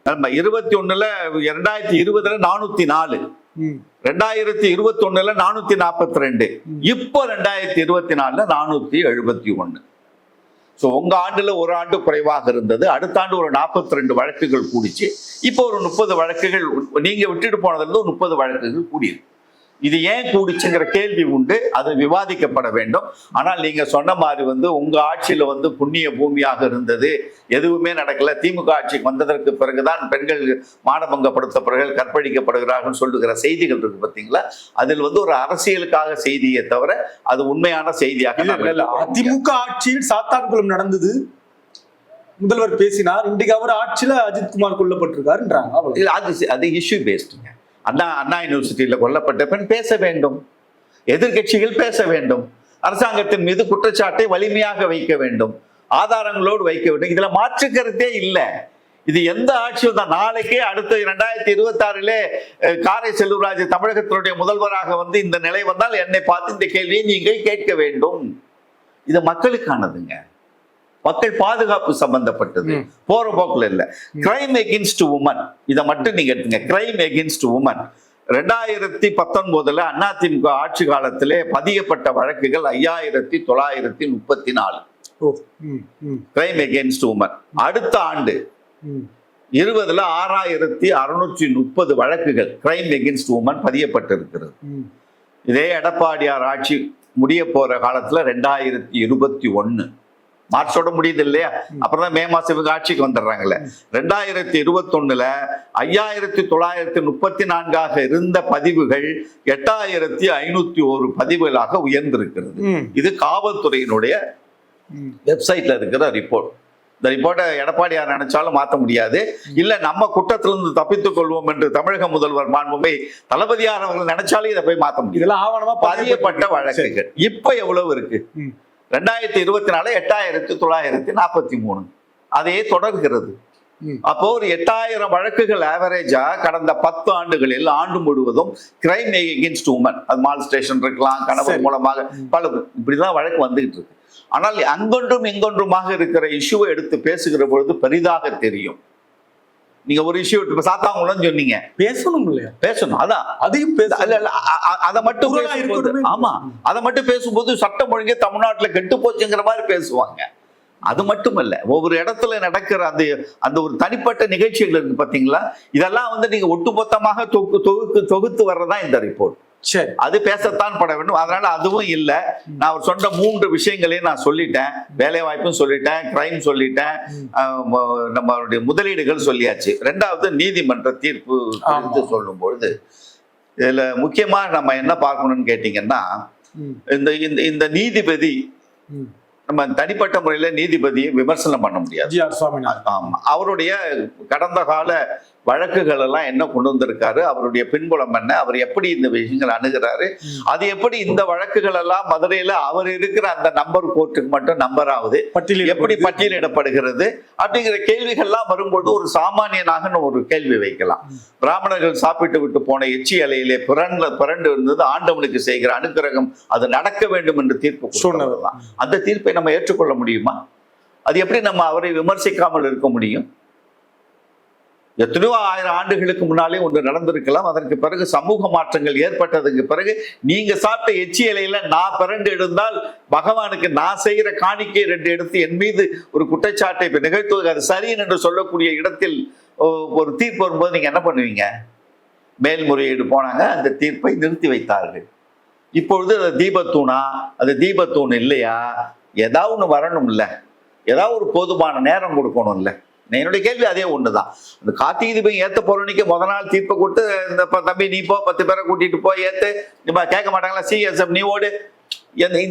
2021 404, 2021 442, இப்போ 2024 471. உங்க ஆண்டுல ஒரு ஆண்டு குறைவாக இருந்தது. அடுத்த ஆண்டு ஒரு 42 வழக்குகள் கூடிச்சு. இப்போ ஒரு 30 வழக்குகள் நீங்க விட்டுட்டு போனதுல 30 வழக்குகள் கூடியிருக்கு. இது ஏன் கூடிச்சுங்கிற கேள்வி உண்டு, அது விவாதிக்கப்பட வேண்டும். ஆனால் நீங்க சொன்ன மாதிரி உங்க ஆட்சியில புண்ணிய பூமியாக இருந்தது, எதுவுமே நடக்கல, திமுக ஆட்சிக்கு வந்ததற்கு பிறகுதான் பெண்கள் மானபங்கப்படுத்தப்படுகிறார்கள், கற்பழிக்கப்படுகிறார்கள் சொல்லுகிற செய்திகள் இருக்கு பார்த்தீங்களா. அதில் ஒரு அரசியலுக்காக செய்தியை தவிர அது உண்மையான செய்தியாக அதிமுக ஆட்சியில் சாத்தான்குளம் நடந்தது, முதல்வர் பேசினார், இன்றைக்கு அவர் ஆட்சியில அஜித்குமார் கொல்லப்பட்டிருக்காருன்றாங்க. அது இஷ்யூ பேஸ்டுங்க. அண்ணா யூனிவர்சிட்டியில கொல்லப்பட்ட பெண் பேச வேண்டும், எதிர்கட்சிகள் பேச வேண்டும், அரசாங்கத்தின் மீது குற்றச்சாட்டை வலிமையாக வைக்க வேண்டும், ஆதாரங்களோடு வைக்க வேண்டும். இதுல மாற்று கருத்தே இல்லை. இது எந்த ஆட்சியும் தான். நாளைக்கே அடுத்த 2026 காரை செல்வராஜ் தமிழகத்தினுடைய முதல்வராக இந்த நிலை வந்தால் என்னை பார்த்து இந்த கேள்வியை நீங்கள் கேட்க வேண்டும். இது மக்களுக்கானதுங்க, மக்கள் பாதுகாப்பு சம்பந்தப்பட்டது, போற போக்குல இல்ல. கிரைம் எகென்ஸ்ட் உமன், இதை மட்டும் நீங்க எடுத்துங்க. கிரைம் எகென்ஸ்ட் உமன் 2019 அதிமுக ஆட்சி காலத்திலே பதியப்பட்ட வழக்குகள் 5934 கிரைம் எகென்ஸ்ட் உமன். அடுத்த ஆண்டு 20 6630 வழக்குகள் கிரைம் எகென்ஸ்ட் உமன் பதியப்பட்டிருக்கிறது. இதே எடப்பாடியார் ஆட்சி முடிய போற காலத்துல 2021 மார்ச்சோட முடியுது இல்லையா, அப்புறம் தான் மே மாசம் இவங்க ஆட்சிக்கு வந்துடுறாங்கல்ல. 2021 5934 இருந்த பதிவுகள் 8501 பதிவுகளாக உயர்ந்திருக்கிறது. இது காவல்துறையினுடைய வெப்சைட்ல இருக்கிற ரிப்போர்ட். இந்த ரிப்போர்ட்டை எடப்பாடியார் நினைச்சாலும் மாற்ற முடியாது. இல்ல நம்ம குற்றத்திலிருந்து தப்பித்துக் கொள்வோம் என்று தமிழக முதல்வர் மாண்புமை தளபதியார் அவர்கள் நினைச்சாலும் இதை போய் மாற்ற முடியும். இதெல்லாம் ஆவணமா பதியப்பட்ட வழக்குகள் இப்ப எவ்வளவு இருக்கு? 2024 8943 அதையே தொடர்கிறது. அப்போ ஒரு 8000 வழக்குகள் ஆவரேஜா கடந்த 10 ஆண்டுகளில் ஆண்டு முழுவதும் கிரைம் எகென்ஸ்ட் உமன், அது மால் ஸ்டேஷன் இருக்கலாம், கணவர் மூலமாக பல இப்படிதான் வழக்கு வந்துகிட்டு இருக்கு. ஆனால் அங்கொன்றும் இங்கொன்றுமாக இருக்கிற இஷ்யூவை எடுத்து பேசுகிற பொழுது பெரிதாக தெரியும். நீங்க ஒரு இஷ்யூ சாத்தாங்குளம் சொன்னீங்க, பேசணும் இல்லையா? பேசணும், அதான் அதையும் அதை மட்டும் ஆமா, அதை மட்டும் பேசும்போது சட்டம் ஒழுங்கே தமிழ்நாட்டுல கெட்டு போச்சுங்கிற மாதிரி பேசுவாங்க. அது மட்டுமல்ல, ஒவ்வொரு இடத்துல நடக்கிற அந்த ஒரு தனிப்பட்ட நிகழ்ச்சிகள் இருக்கு பாத்தீங்களா, இதெல்லாம் நீங்க ஒட்டுமொத்தமாக தொகுத்து வர்றதா இந்த ரிப்போர்ட். சரி, அது பேசத்தான் பட வேண்டும். அதனால அதுவும் இல்லை. நான் அவர் சொன்ன 3 விஷயங்களையும் நான் சொல்லிட்டேன். வேலை வாய்ப்பும் சொல்லிட்டேன், கிரைம் சொல்லிட்டேன், நம்மளுடைய முதலீடுகள் சொல்லியாச்சு. 2வது நீதிமன்ற தீர்ப்பு சொல்லும் பொழுது இதுல முக்கியமா நம்ம என்ன பார்க்கணும்னு கேட்டீங்கன்னா, இந்த நீதிபதி நம்ம தனிப்பட்ட முறையில நீதிபதியை விமர்சனம் பண்ண முடியாது. ஆமா, அவருடைய கடந்த கால வழக்குகள் எல்லாம் என்ன கொண்டு வந்திருக்காரு, அவருடைய பின்புலம் என்ன, அவர் எப்படி இந்த விஷயங்கள் அணுகிறாரு, அது எப்படி இந்த வழக்குகள் எல்லாம் மதுரையில அவர் இருக்கிற அந்த நம்பர் கோர்ட்டுக்கு மட்டும் நம்பர் ஆகுது, எப்படி பட்டியலிடப்படுகிறது அப்படிங்கிற கேள்விகள்லாம் வரும்போது ஒரு சாமானியனாக ஒரு கேள்வி வைக்கலாம். பிராமணர்கள் சாப்பிட்டு விட்டு போன எச்சி அலையிலே பிறண்டு இருந்தது ஆண்டவனுக்கு செய்கிற அனுக்கிரகம், அது நடக்க வேண்டும் என்று தீர்ப்பு சொன்னதுதான். அந்த தீர்ப்பை நம்ம ஏற்றுக்கொள்ள முடியுமா? அது எப்படி நம்ம அவரை விமர்சிக்காமல் இருக்க முடியும்? எத்தனையோ 1000 ஆண்டுகளுக்கு முன்னாலே ஒன்று நடந்திருக்கலாம். அதற்கு பிறகு சமூக மாற்றங்கள் ஏற்பட்டதுக்கு பிறகு நீங்க சாப்பிட்ட எச்சி இலையில நான் பிறண்டு எடுத்தால் பகவானுக்கு நான் செய்கிற காணிக்கை 2 எடுத்து என் மீது ஒரு குற்றச்சாட்டை நிகழ்த்துவது அது சரி என்று சொல்லக்கூடிய இடத்தில் ஒரு தீர்ப்பு வரும்போது நீங்க என்ன பண்ணுவீங்க? மேல்முறையீடு போனாங்க, அந்த தீர்ப்பை நிறுத்தி வைத்தார்கள். இப்பொழுது அது தீபத்தூணா, அது தீபத்தூண் இல்லையா? ஏதாவது ஒன்று வரணும் இல்லை, ஏதாவது ஒரு போதுமான நேரம் கொடுக்கணும் இல்லை. என்னுடைய கேள்வி அதே ஒண்ணுதான். அந்த கார்த்திகை தீபம் ஏத்த போறவனிக்கு முதல் நாள் தீர்ப்பை கொடுத்து இந்த தம்பி நீ போ 10 பேரை கூட்டிட்டு போய் ஏத்து, நீ கேட்க மாட்டாங்களா? சிஎஸ்எம் நீ ஓடு.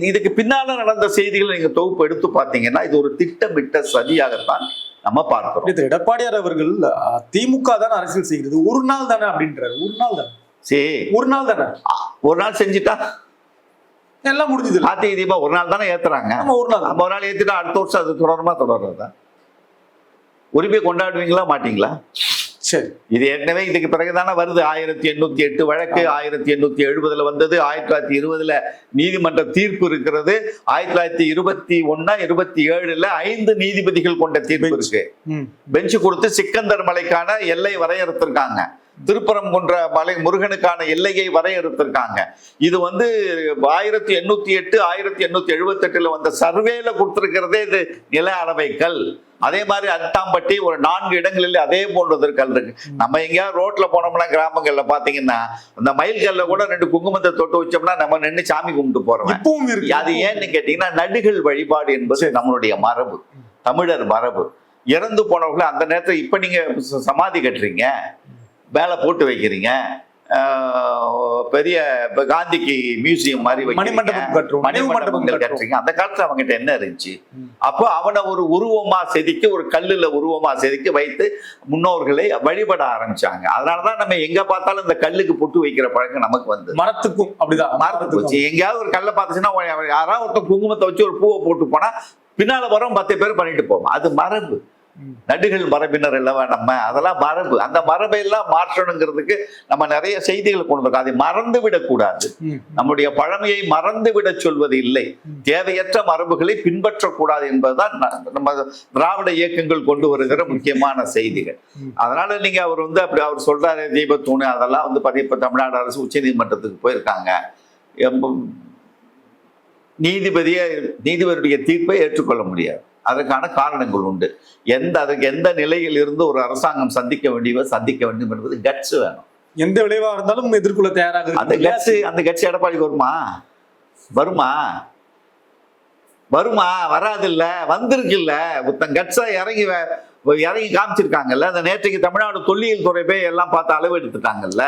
இதுக்கு பின்னால நடந்த செய்திகளை நீங்க தொகுப்பு எடுத்து பார்த்தீங்கன்னா இது ஒரு திட்டமிட்ட சதியாகத்தான் நம்ம பார்க்கிறோம். எடப்பாடியார் அவர்கள் திமுக தானே அரசியல் செய்கிறது, ஒரு நாள் தானே அப்படின்றாரு. ஒரு நாள் தானே, சரி ஒரு நாள் தானே, ஒரு நாள் செஞ்சுட்டா எல்லாம் முடிஞ்சது. கார்த்திகை தீபம் ஒரு நாள் தானே ஏத்துறாங்க. ஒரு நாள் ஏத்துட்டா அடுத்த வருஷம் அது தொடர்றதா உரிமை கொண்டாடுவீங்களா மாட்டீங்களா? சரி, இது ஏற்கனவே இதுக்கு பிறகுதானே வருது. 1808 வழக்கு 1870 வந்தது. 1920 நீதிமன்ற தீர்ப்பு இருக்கிறது. 1921 27 5 நீதிபதிகள் கொண்ட தீர்ப்பு இருக்கு. பெஞ்சு கொடுத்து சிக்கந்தர் மலைக்கான எல்லை வரையறுத்திருக்காங்க. திருப்பரங்குன்ற மலை முருகனுக்கான எல்லையை வரையறுத்திருக்காங்க. இது 1808 1878 வந்த சர்வேல கொடுத்திருக்கிறதே இது நில அளவைக்கல். அதே மாதிரி அட்டாம்பட்டி ஒரு 4 இடங்களில் அதே போன்றது கல் இருக்கு. நம்ம எங்கேயாவது ரோட்ல போனோம்னா கிராமங்கள்ல பாத்தீங்கன்னா அந்த மயில் கல்ல கூட 2 குங்குமத்தை தொட்டு வச்சோம்னா நம்ம நின்று சாமி கும்பிட்டு போறோம். அது ஏன்னு கேட்டீங்கன்னா நடுகள் வழிபாடு என்பது நம்மளுடைய மரபு, தமிழர் மரபு. இறந்து போனவர்களை அந்த நேரத்தில் இப்ப நீங்க சமாதி கட்டுறீங்க, மேல போட்டு வைக்கிறீங்க, பெரிய காந்திக்கு மியூசியம் மாதிரி மணிமண்டபங்கள் கட்டுறீங்க. அந்த காலத்துல அவங்ககிட்ட என்ன இருந்துச்சு? அப்போ அவனை ஒரு உருவமா செதுக்கி, ஒரு கல்லுல உருவமா செதுக்கி வைத்து முன்னோர்களை வழிபட ஆரம்பிச்சாங்க. அதனாலதான் நம்ம எங்க பார்த்தாலும் இந்த கல்லுக்கு பொட்டு வைக்கிற பழக்கம் நமக்கு மரத்துக்கும் அப்படிதான் மரத்துக்கு வச்சு எங்கேயாவது ஒரு கல்லை பார்த்துச்சுன்னா யாராவது ஒருத்தர் குங்குமத்தை வச்சு ஒரு பூவை போட்டு போனா பின்னால வரும் 10 பேர் பண்ணிட்டு போவோம். அது மரபு, நடுகள் மரபினர் இல்லவா நம்ம, அதெல்லாம் மரபு. அந்த மரபை எல்லாம் மாற்றணுங்கிறதுக்கு நம்ம நிறைய செய்திகளை கொண்டு வரோம். அதை மறந்து விடக்கூடாது. நம்முடைய பழமையை மறந்து விட சொல்வது இல்லை, தேவையற்ற மரபுகளை பின்பற்றக்கூடாது என்பதுதான் நம்ம திராவிட இயக்கங்கள் கொண்டு வருகிற முக்கியமான செய்திகள். அதனால நீங்க அவர் அப்படி அவர் சொல்றாரு தீபத்தூணு, அதெல்லாம் இப்ப தமிழ்நாடு அரசு உச்ச நீதிமன்றத்துக்கு போயிருக்காங்க. நீதிபதியுடைய தீர்ப்பை ஏற்றுக்கொள்ள முடியாது. அதற்கான காரணங்கள் உண்டு. அதுக்கு எந்த நிலையில் இருந்து ஒரு அரசாங்கம் சந்திக்க வேண்டும் என்பது கட்ஸ் வேணும். எந்த விளைவா இருந்தாலும் எதிர்கொள்ள தயாராக. அந்த கட்சி எடப்பாடிக்கு வருமா வராது இல்ல, வந்திருக்கு இல்ல. கட்ஸா இறங்கி காமிச்சிருக்காங்கல்ல. அந்த நேற்றைக்கு தமிழ்நாடு தொல்லியல் துறை போய் எல்லாம் பார்த்து அளவு எடுத்துட்டாங்கல்ல.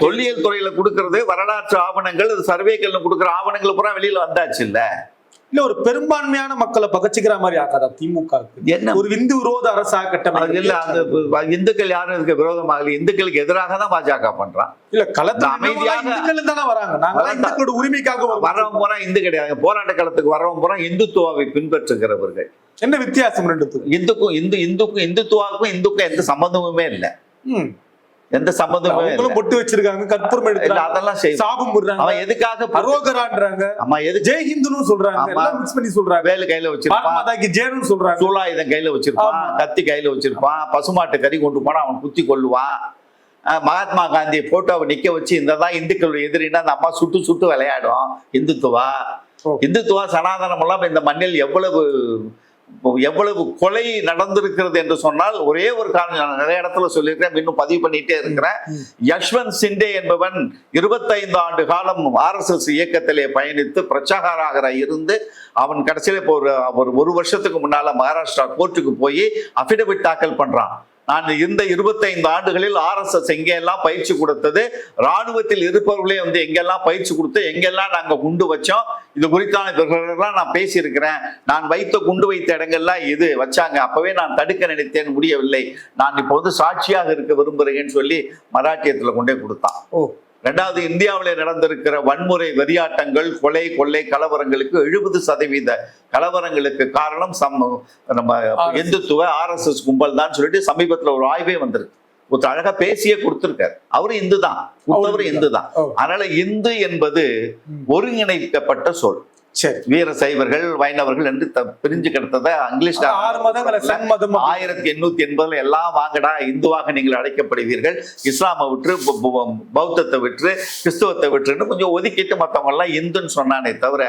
தொல்லியல் துறையில கொடுக்கறது வரலாற்று ஆவணங்கள், சர்வேக்கள்ல கொடுக்குற ஆவணங்கள் பூரா வெளியில வந்தாச்சு இல்ல. இல்ல ஒரு பெரும்பான்மையான மக்களை பகச்சிக்கிற மாதிரி ஆக்காதா திமுக? என்ன ஒரு இந்து விரோத அரசா கட்டமைப்பு இல்ல. அந்த இந்துக்கள் யாரும் இதுக்கு விரோதமாக, இந்துக்களுக்கு எதிராக தான் பாஜக பண்றான். இல்ல களத்துல அமைதியாக இந்துக்கள் தானே வராங்க. நாங்க இந்துக்களோட உரிமைக்காக வரவங்க போறா இந்து கிடையாது. போராட்ட காலத்துக்கு வரவங்க போறா இந்துத்துவாவை பின்பற்றுகிறவர்கள். என்ன வித்தியாசம் ரெண்டுத்துக்கும்? இந்துக்கும் எந்த சம்பந்தமுமே இல்லை. எந்த சம்பந்தமும் பொட்டு வச்சிருக்காங்க, கற்பூரம் எடுத்து அதெல்லாம் சாபம் போடுறாங்க. அவன் எதுக்காக அரோகரான்றாங்க, ஆமா எது ஜெய் ஹிந்துன்னு சொல்றாங்க, எல்லாம் மிக்ஸ் பண்ணி சொல்றாங்க. வேலு கையில வச்சிருப்பான், மாதாக்கு ஜெயன்னு சொல்றாங்க, சூலாயுதம் கையில வச்சிருப்பான், கத்தி கையில வச்சிருப்பான், பசுமாட்டு கறி கொண்டு போனா அவன் குத்தி கொள்ளுவான். மகாத்மா காந்தி போட்டோவை நிக்க வச்சு இந்ததான் இந்துக்கள் எதிரின்னா அந்த அம்மா சுட்டு விளையாடும். இந்துத்துவா சனாதனம் எல்லாம் இந்த மண்ணில் எவ்வளவு கொலை நடந்திருக்கிறது என்று சொன்னால் ஒரே ஒரு காரணம். நான் நிறைய இடத்துல சொல்லியிருக்கேன், இன்னும் பதிவு பண்ணிட்டே இருக்கிறேன். யஷ்வந்த் சிண்டே என்பவன் 25 ஆண்டு காலம் RSS இயக்கத்திலே பயணித்து பிரச்சாரகராக இருந்து அவன் கடைசியில இப்போ ஒரு வருஷத்துக்கு முன்னால மகாராஷ்டிரா கோர்ட்டுக்கு போய் அபிடவிட் தாக்கல் பண்றான். நான் இந்த 25 ஆண்டுகளில் RSS எங்கெல்லாம் பயிற்சி கொடுத்தது, ராணுவத்தில் இருப்பவர்களே எங்கெல்லாம் பயிற்சி கொடுத்து எங்கெல்லாம் நாங்க குண்டு வச்சோம், இது குறித்தான நான் பேசியிருக்கிறேன். நான் குண்டு வைத்த இடங்கள்லாம் இது வச்சாங்க, அப்பவே நான் தடுக்க நினைத்தேன், முடியவில்லை. நான் இப்போ சாட்சியாக இருக்க விரும்புகிறேன்னு சொல்லி மராட்டியத்துல கொண்டே கொடுத்தான். ரெண்டாவது, இந்தியாவில் நடந்திருக்கிற வன்முறை, வெறியாட்டங்கள், கொலை, கொள்ளை, கலவரங்களுக்கு 70% கலவரங்களுக்கு காரணம் நம்ம இந்துத்துவ RSS கும்பல் தான் சொல்லிட்டு சமீபத்துல ஒரு ஆய்வே வந்திருக்கு. ஒரு அழகா பேசியே கொடுத்திருக்காரு. அவரு இந்துதான். அதனால இந்து என்பது ஒருங்கிணைக்கப்பட்ட சொல். வீர சைவர்கள், வைணவர்கள் என்று பிரிஞ்சு கிடத்தத இங்கிலீஷ் 1880 எல்லாம் வாங்கடா இந்துவாக நீங்கள் அழைக்கப்படுவீர்கள், இஸ்லாமை விட்டு பௌத்தத்தை விட்டு கிறிஸ்துவத்தை விட்டுன்னு கொஞ்சம் ஒதுக்கிட்டு மற்றவங்க எல்லாம் இந்துன்னு சொன்னானே தவிர,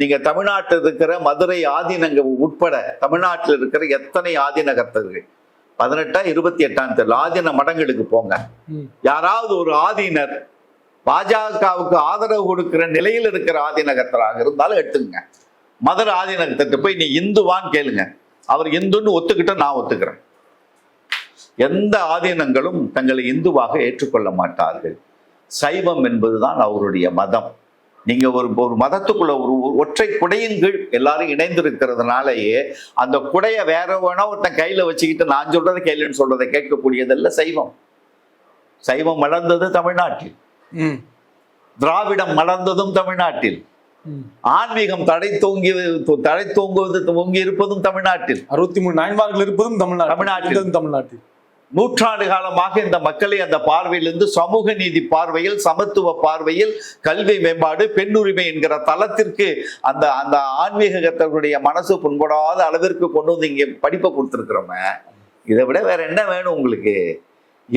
நீங்க தமிழ்நாட்டில் இருக்கிற மதுரை ஆதீனங்க உட்பட தமிழ்நாட்டில் இருக்கிற எத்தனை ஆதீனகர்த்தர்கள் 18 28 ஆதீன மடங்களுக்கு போங்க. யாராவது ஒரு ஆதீனர் பாஜகவுக்கு ஆதரவு கொடுக்கிற நிலையில் இருக்கிற ஆதீனகர்த்தராக இருந்தாலும் எடுத்துங்க. மதுரை ஆதீனகர்த்த போய் நீ இந்துவான்னு கேளுங்க, அவர் இந்துன்னு ஒத்துக்கிட்ட நான் ஒத்துக்கிறேன். எந்த ஆதீனங்களும் தங்களை இந்துவாக ஏற்றுக்கொள்ள மாட்டார்கள். சைவம் என்பதுதான் அவருடைய மதம். நீங்க ஒரு மதத்துக்குள்ள ஒரு ஒற்றை குடையின் கீழ் எல்லாரும் இணைந்திருக்கிறதுனாலயே அந்த குடைய வேற வேணா ஒருத்தன் கையில வச்சுக்கிட்டு நான் சொல்றதை கையிலன்னு சொல்றதை கேட்கக்கூடியதல்ல சைவம். சைவம் வளர்ந்தது தமிழ்நாட்டில், திராவிடம் மலர்ந்ததும் தமிழ்நாட்டில், ஆன்மீகம் தடை தோங்கி இருப்பதும் தமிழ்நாட்டில், 63 நாயன்மார்கள் இருப்பதும் தமிழ்நாட்டில். நூற்றாண்டு காலமாக இந்த மக்களை அந்த பார்வையிலிருந்து சமூக நீதி பார்வையில், சமத்துவ பார்வையில், கல்வி மேம்பாடு, பெண் உரிமை என்கிற தளத்திற்கு அந்த அந்த ஆன்மீகத்தவருடைய மனசு புண்படாத அளவிற்கு கொண்டு வந்து இங்கே படிப்பை கொடுத்துருக்கிறோமே. இதை விட வேற என்ன வேணும் உங்களுக்கு?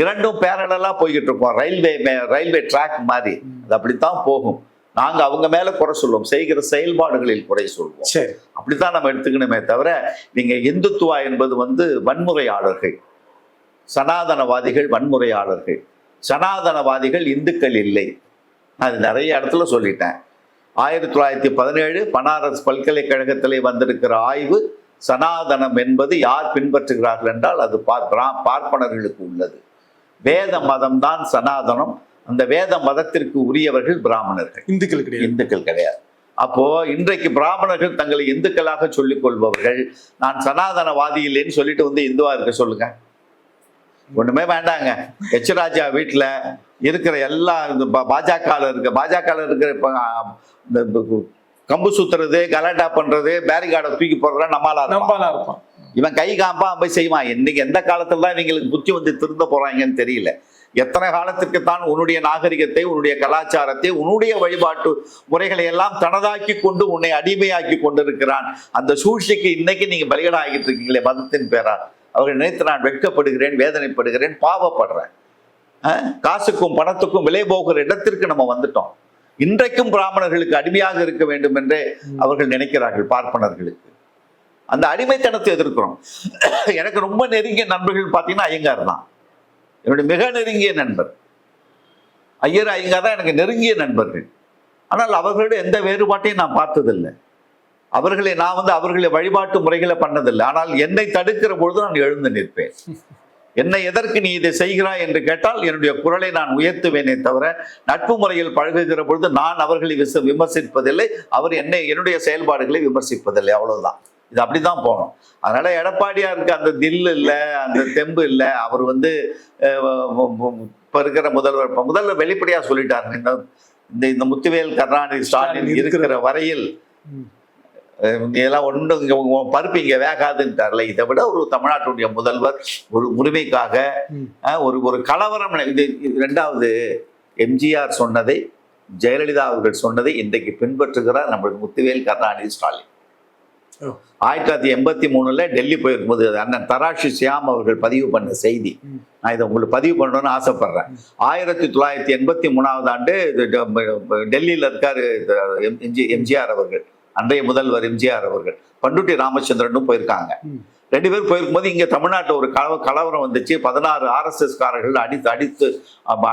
இரண்டும் பேரலா போய்கிட்டு இருக்கோம். ரயில்வே ட்ராக் மாதிரி அது அப்படித்தான் போகும். நாங்க அவங்க மேல குறை சொல்லுவோம், செய்கிற செயல்பாடுகளில் குறை சொல்வோம். சரி. அப்படித்தான் நம்ம எடுத்துக்கணுமே தவிர, நீங்க இந்துத்துவா என்பது வன்முறையாளர்கள், சனாதனவாதிகள் வன்முறையாளர்கள். சனாதனவாதிகள் இந்துக்கள் இல்லை. அது நிறைய இடத்துல சொல்லிட்டேன். 1917 பனாரஸ் பல்கலைக்கழகத்திலே வந்திருக்கிற ஆய்வு, சனாதனம் என்பது யார் பின்பற்றுகிறார்கள் என்றால் அது பார்ப்பனர்களுக்கு உள்ளது. வேத மதம் தான் சனாதனம். அந்த வேத மதத்திற்கு உரியவர்கள் பிராமணர்கள், இந்துக்கள் கிடையாது. அப்போ இன்றைக்கு பிராமணர்கள் தங்களை இந்துக்களாக சொல்லிக் கொள்பவர்கள், நான் சனாதனவாதி இல்லைன்னு சொல்லிட்டு இந்துவா இருக்க சொல்லுங்க. ஒண்ணுமே வேண்டாங்க. எச் ராஜா வீட்டுல இருக்கிற எல்லா பாஜக இருக்கிற கம்பு சுத்துறது, கலாட்டா பண்றது, பேரிகார்டை தூக்கி போடுறா நம்மளா இருப்பான். இவன் கை காம்பா போய் செய்வான். இன்னைக்கு எந்த காலத்துல தான் இவங்களுக்கு புத்தி திருந்த போறாங்கன்னு தெரியல. எத்தனை காலத்திற்கு தான் உன்னுடைய நாகரிகத்தை, உன்னுடைய கலாச்சாரத்தை, உன்னுடைய வழிபாட்டு முறைகளை எல்லாம் தனதாக்கி கொண்டு உன்னை அடிமையாக்கி கொண்டிருக்கிறான். அந்த சூழ்ச்சிக்கு இன்னைக்கு நீங்க பலிகளாகிட்டு இருக்கீங்களே மதத்தின் பேரால். அவர்கள் நினைத்து நான் வெட்கப்படுகிறேன், வேதனைப்படுகிறேன், பாவப்படுறேன். காசுக்கும் பணத்துக்கும் விலை போகிற இடத்திற்கு நம்ம வந்துட்டோம். இன்றைக்கும் பிராமணர்களுக்கு அடிமையாக இருக்க வேண்டும் என்றே அவர்கள் நினைக்கிறார்கள். பார்ப்பனர்களுக்கு அந்த அடிமைத்தனத்தை எதிர்க்கிறோம். எனக்கு ரொம்ப நெருங்கிய நண்பர்கள் பார்த்தீங்கன்னா ஐயங்கார் தான் என்னுடைய மிக நெருங்கிய நண்பர். ஐயங்கார் தான் எனக்கு நெருங்கிய நண்பர்கள். ஆனால் அவர்களோட எந்த வேறுபாட்டையும் நான் பார்த்ததில்லை. நான் அவர்களை வழிபாட்டு முறைகளை பண்ணதில்லை. ஆனால் என்னை தடுக்கிற பொழுது நான் எழுந்து நிற்பேன். என்னை எதற்கு நீ இதை செய்கிறாய் என்று கேட்டால் என்னுடைய குரலை நான் உயர்த்துவேனே தவிர, நட்பு முறையில் பழகுகிற பொழுது நான் அவர்களை விமர்சிப்பதில்லை, என்னுடைய செயல்பாடுகளை விமர்சிப்பதில்லை. அவ்வளவுதான். இது அப்படிதான் போகணும். அதனால எடப்பாடியாருக்கு அந்த தில் இல்லை, அந்த தெம்பு இல்லை. அவர் இப்ப இருக்கிற முதல்வர் வெளிப்படையா சொல்லிட்டாரு, இந்த முத்துவேல் கருணாநிதி ஸ்டாலின் இருக்கிற வரையில் இதெல்லாம் ஒன்றும் பருப்பு இங்க வேகாதுன்ட்டார்ல. இதை விட ஒரு தமிழ்நாட்டுடைய முதல்வர் ஒரு உரிமைக்காக ஒரு கலவரம். இது இரண்டாவது, எம்ஜிஆர் சொன்னதை, ஜெயலலிதா அவர்கள் சொன்னதை இன்றைக்கு பின்பற்றுகிறார் நம்மளுக்கு முத்துவேல் கருணாநிதி ஸ்டாலின். 1983 டெல்லி போயிருக்கும்போது அண்ணன் தராஷி சியாம் அவர்கள் பதிவு பண்ண செய்தி, நான் இதை உங்களுக்கு பதிவு பண்ணணும்னு ஆசைப்படுறேன். 1983 ஆண்டு டெல்லியில இருக்காரு எம்ஜிஆர் அவர்கள், அன்றைய முதல்வர் எம்ஜிஆர் அவர்கள், பண்டுட்டி ராமச்சந்திரனும் போயிருக்காங்க. 2 பேரும் போயிருக்கும்போது இங்க தமிழ்நாட்டில் ஒரு கலவரம் வந்துச்சு. 16 RSS காரர்கள்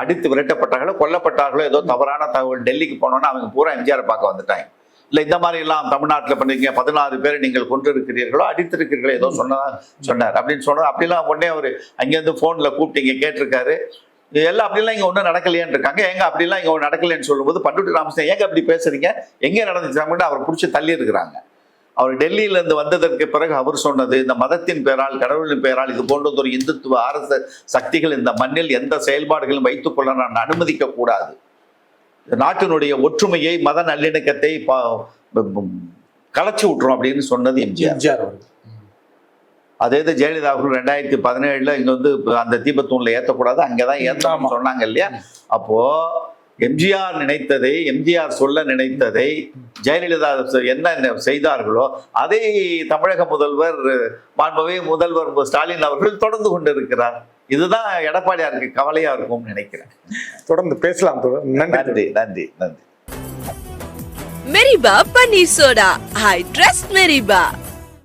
அடித்து விரட்டப்பட்டார்களோ, கொல்லப்பட்டார்களோ, ஏதோ தவறான தகவல். டெல்லிக்கு போனோன்னா அவங்க பூரா எம்ஜிஆரை பார்க்க வந்துட்டாங்க. இல்லை இந்த மாதிரி எல்லாம் தமிழ்நாட்டில் பண்ணிருக்கீங்க, 16 பேரை நீங்கள் கொண்டிருக்கிறீர்களோ, அடித்திருக்கிறீர்களோ, ஏதோ சொன்னார் அப்படின்னு சொன்னார். அப்படிலாம் உடனே அவர் அங்கேருந்து ஃபோனில் கூப்பிட்டு இங்கே கேட்டிருக்காரு. எல்லாம் அப்படிலாம் இங்கே ஒன்றும் நடக்கலையான்னு இருக்காங்க. எங்க அப்படிலாம் இங்கே நடக்கலைன்னு சொல்லும்போது பண்டுட்டி ராமச்சந்திரன், ஏங்க அப்படி பேசுறீங்க, எங்கே நடந்துச்சாங்கன்னு அவர் பிடிச்சி தள்ளி இருக்கிறாங்க. அவர் டெல்லியிலேருந்து வந்ததற்கு பிறகு அவர் சொன்னது, இந்த மதத்தின் பேரால், கடவுளின் பேரால் இது போன்ற ஒரு இந்துத்துவ அரசு சக்திகள் இந்த மண்ணில் எந்த செயல்பாடுகளும் வைத்துக்கொள்ள நான் அனுமதிக்க கூடாது. நாட்டினுடைய ஒற்றுமையை, மத நல்லிணக்கத்தை கலைச்சி விட்டுரும் அப்படின்னு சொன்னது எம்ஜிஆர். அதே ஜெயலலிதா அவர்கள் 2017 இங்க அந்த தீபத்தூண்ல ஏற்றக்கூடாது, அங்கதான் ஏற்றணும்னு சொன்னாங்க இல்லையா. அப்போ எம்ஜிஆர் நினைத்ததை, எம்ஜிஆர் சொல்ல நினைத்ததை ஜெயலலிதா என்ன செய்தார்களோ அதை தமிழக முதல்வர் ஸ்டாலின் அவர்கள் தொடர்ந்து கொண்டிருக்கிறார். இதுதான் எடப்பாடியாருக்கு கவலையா இருக்கும் நினைக்கிறேன். தொடர்ந்து பேசலாம். நன்றி நன்றி நன்றி. மெரிபா பன்னீர் சோடா, I trust மெரிபா.